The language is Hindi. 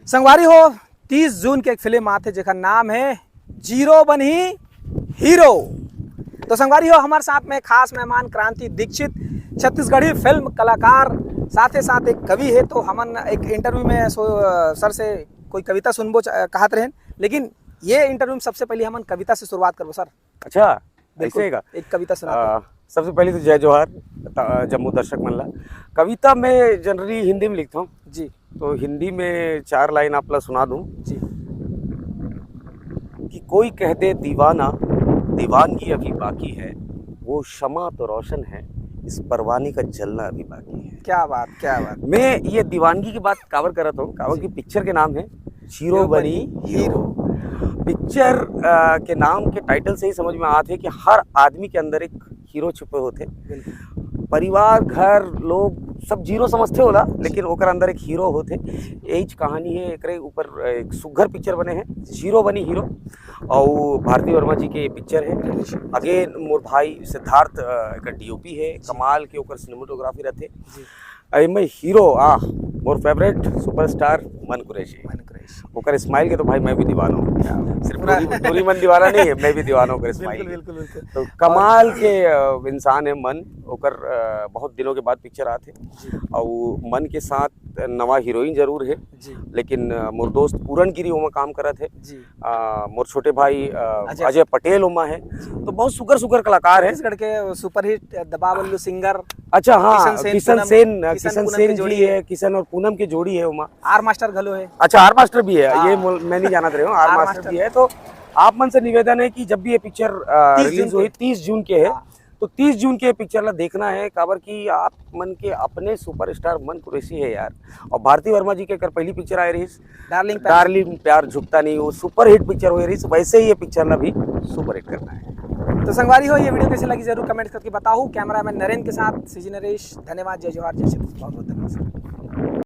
संगवारी हो 30 जून के एक फिल्म आते जेकर नाम है जीरो बनी हीरो। तो संगवारी हो हमारे साथ में खास मेहमान क्रांति दीक्षित, छत्तीसगढ़ी फिल्म कलाकार, साथ ही साथ एक कवि है। तो हमन एक इंटरव्यू में सर से कोई कविता सुनबो कहत रहें, लेकिन ये इंटरव्यू में सबसे पहले हमन कविता से शुरुआत करबो सर। अच्छा, बिल्कुल ऐसे एक कविता सुना। सबसे पहले तो जय जोहार जम्मू दर्शक मल्ला। कविता मैं जनरली हिंदी में लिखता हूँ जी, तो हिंदी में 4 लाइन आपला सुना दूँ जी। कि कोई कह दे दीवाना दीवानगी अभी बाकी है, वो शमा तो रोशन है, इस परवाने का जलना अभी बाकी है। क्या बात, क्या बात। मैं ये दीवानगी की बात कावर करत हूँ। कावर की पिक्चर के नाम है जीरो बनी हीरो। पिक्चर के नाम के टाइटल से ही समझ में आते है कि हर आदमी के अंदर एक हीरो छुपे होते। परिवार, घर, लोग सब जीरो समझते होला, लेकिन ओकर अंदर एक हीरो होते। यही कहानी है। एकरे ऊपर एक सुघर पिक्चर बने हैं, जीरो बनी हीरो, और भारती वर्मा जी के पिक्चर है। अगेन मोर भाई सिद्धार्थ का डीओपी है, कमाल के ओकर सिनेमेटोग्राफी रहते। मैं हीरो मोर फेवरेट सुपरस्टार मन कुरैशी। ओकर स्माइल के तो भाई मैं भी दीवाना हूँ। सिर्फ दूरी मन दीवाना नहीं है, मैं भी दीवाना हूँ स्माइल। बिल्कुल बिल्कुल। तो कमाल के इंसान है मन। ओकर बहुत दिनों के बाद पिक्चर आते, और मन के साथ नवा हीरोइन जरूर है, लेकिन मोर दोस्त पूरन गिरी ओमा काम करत है। मोर छोटे भाई अजय पटेल ओमा है। तो बहुत सुगर सुगर कलाकार है। छत्तीसगढ़ के सुपरहिट दबाबल्लू सिंगर। अच्छा, हाँ, किशन सेन जोड़ी जी है। किशन और पूनम की जोड़ी है उमा। आर मास्टर घलो है। अच्छा, आर मास्टर भी है। ये मैं नहीं जानत रहे हूँ, आर मास्टर भी है। तो आप मन से निवेदन है कि जब भी ये पिक्चर रिलीज हुई 30 जून के है, तो 30 जून के पिक्चर ला देखना है। काबर की आप मन के अपने सुपरस्टार मन कुरैशी है यार। और भारती वर्मा जी के कर पहली पिक्चर आई रही डार्लिंग प्यार झुकता नहीं, वो सुपर हिट पिक्चर हो रही। वैसे ही ये पिक्चर ला भी सुपर हिट करना है। तो संगवारी हो, ये वीडियो कैसी लगी जरूर कमेंट करके बताओ। कैमरामैन नरेंद्र के साथ सीजी नरेश, धन्यवाद। जय जोहार, जय श्री कृष्ण। बहुत बहुत धन्यवाद।